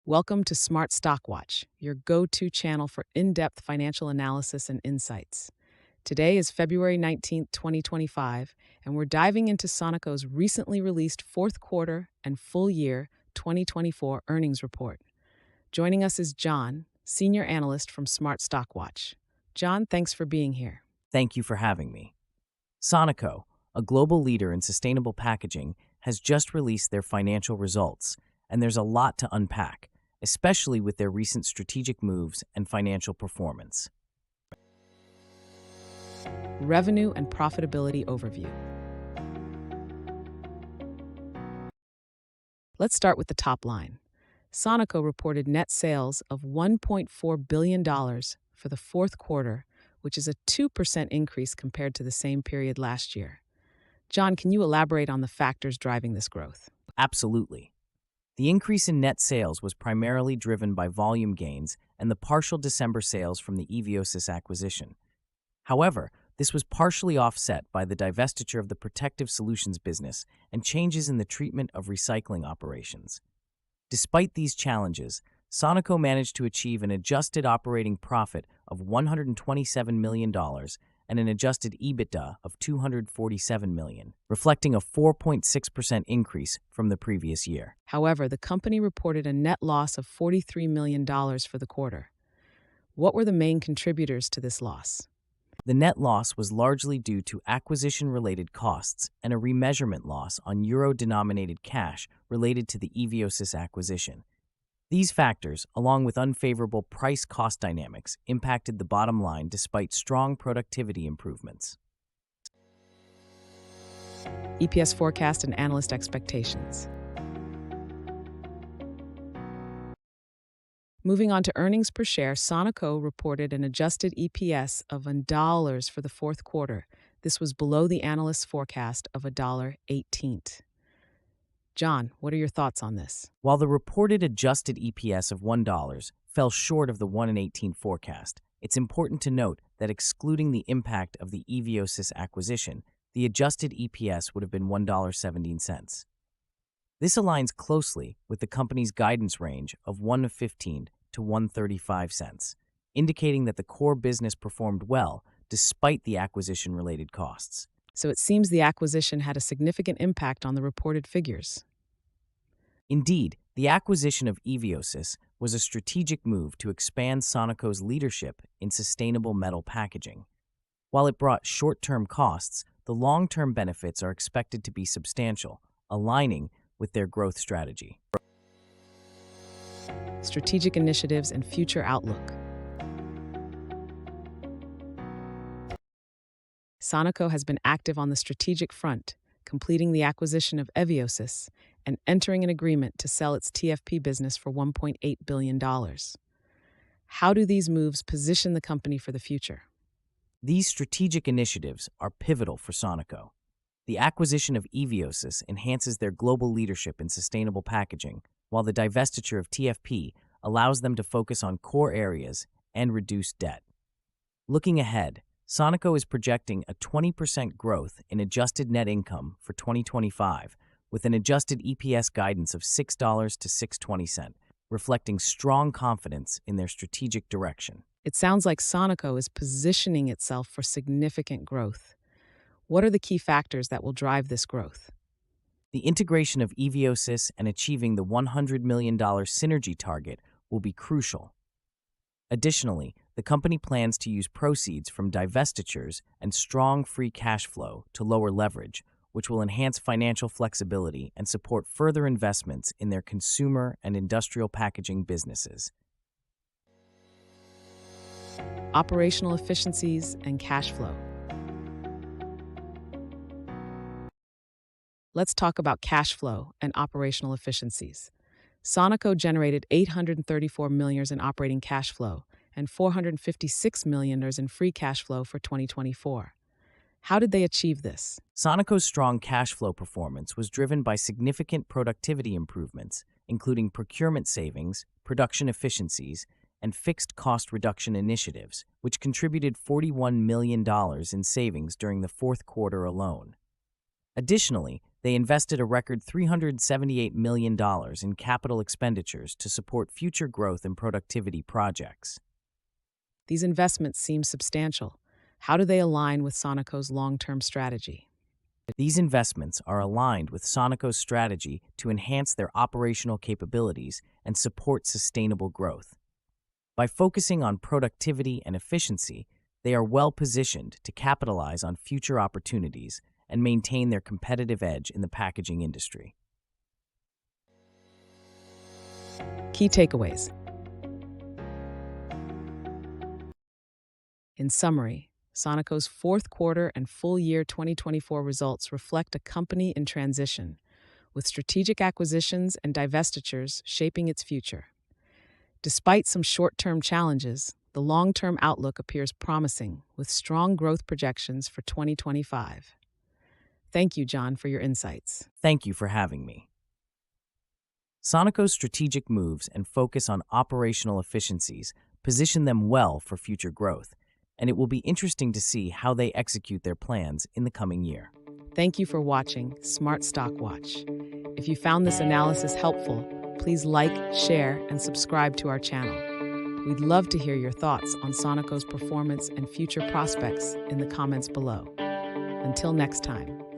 Welcome to Smart Stock Watch, your go-to channel for in-depth financial analysis and insights. Today is February 19th, 2025, and we're diving into Sonoco's recently released fourth quarter and full year 2024 earnings report. Joining us is John, senior analyst from Smart Stock Watch. John, thanks for being here. Thank you for having me. Sonoco, a global leader in sustainable packaging, has just released their financial results, and there's a lot to unpack, especially with their recent strategic moves and financial performance. Revenue and profitability overview. Let's start with the top line. Sonoco reported net sales of $1.4 billion for the fourth quarter, which is a 2% increase compared to the same period last year. John, can you elaborate on the factors driving this growth? Absolutely. The increase in net sales was primarily driven by volume gains and the partial December sales from the Eviosys acquisition. However, this was partially offset by the divestiture of the protective solutions business and changes in the treatment of recycling operations. Despite these challenges, Sonoco managed to achieve an adjusted operating profit of $127 million and an adjusted EBITDA of $247 million, reflecting a 4.6% increase from the previous year. However, the company reported a net loss of $43 million for the quarter. What were the main contributors to this loss? The net loss was largely due to acquisition-related costs and a remeasurement loss on euro-denominated cash related to the Eviosys acquisition. These factors, along with unfavorable price-cost dynamics, impacted the bottom line despite strong productivity improvements. EPS forecast and analyst expectations. Moving on to earnings per share, Sonoco reported an adjusted EPS of $1 for the fourth quarter. This was below the analyst's forecast of $1.18. John, what are your thoughts on this? While the reported adjusted EPS of $1 fell short of the 1.18 forecast, it's important to note that excluding the impact of the Eviosys acquisition, the adjusted EPS would have been $1.17. This aligns closely with the company's guidance range of $1.15 to $1.35, indicating that the core business performed well despite the acquisition-related costs. So it seems the acquisition had a significant impact on the reported figures. Indeed, the acquisition of Eviosys was a strategic move to expand Sonoco's leadership in sustainable metal packaging. While it brought short-term costs, the long-term benefits are expected to be substantial, aligning with their growth strategy. Strategic initiatives and future outlook. Sonoco has been active on the strategic front, completing the acquisition of Eviosys and entering an agreement to sell its TFP business for $1.8 billion. How do these moves position the company for the future? These strategic initiatives are pivotal for Sonoco. The acquisition of Eviosys enhances their global leadership in sustainable packaging, while the divestiture of TFP allows them to focus on core areas and reduce debt. Looking ahead, Sonoco is projecting a 20% growth in adjusted net income for 2025, with an adjusted EPS guidance of $6 to $6.20, reflecting strong confidence in their strategic direction. It sounds like Sonoco is positioning itself for significant growth. What are the key factors that will drive this growth? The integration of Eviosys and achieving the $100 million synergy target will be crucial. Additionally, the company plans to use proceeds from divestitures and strong free cash flow to lower leverage, which will enhance financial flexibility and support further investments in their consumer and industrial packaging businesses. Operational efficiencies and cash flow. Let's talk about cash flow and operational efficiencies. Sonoco generated $834 million in operating cash flow and $456 million in free cash flow for 2024. How did they achieve this? Sonoco's strong cash flow performance was driven by significant productivity improvements, including procurement savings, production efficiencies, and fixed cost reduction initiatives, which contributed $41 million in savings during the fourth quarter alone. Additionally, They invested a record $378 million in capital expenditures to support future growth and productivity projects. These investments seem substantial. How do they align with Sonoco's long-term strategy? These investments are aligned with Sonoco's strategy to enhance their operational capabilities and support sustainable growth. By focusing on productivity and efficiency, they are well positioned to capitalize on future opportunities and maintain their competitive edge in the packaging industry. Key takeaways. In summary, Sonoco's fourth quarter and full year 2024 results reflect a company in transition, with strategic acquisitions and divestitures shaping its future. Despite some short-term challenges, the long-term outlook appears promising, with strong growth projections for 2025. Thank you, John, for your insights. Thank you for having me. Sonoco's strategic moves and focus on operational efficiencies position them well for future growth, and it will be interesting to see how they execute their plans in the coming year. Thank you for watching Smart Stock Watch. If you found this analysis helpful, please like, share, and subscribe to our channel. We'd love to hear your thoughts on Sonoco's performance and future prospects in the comments below. Until next time.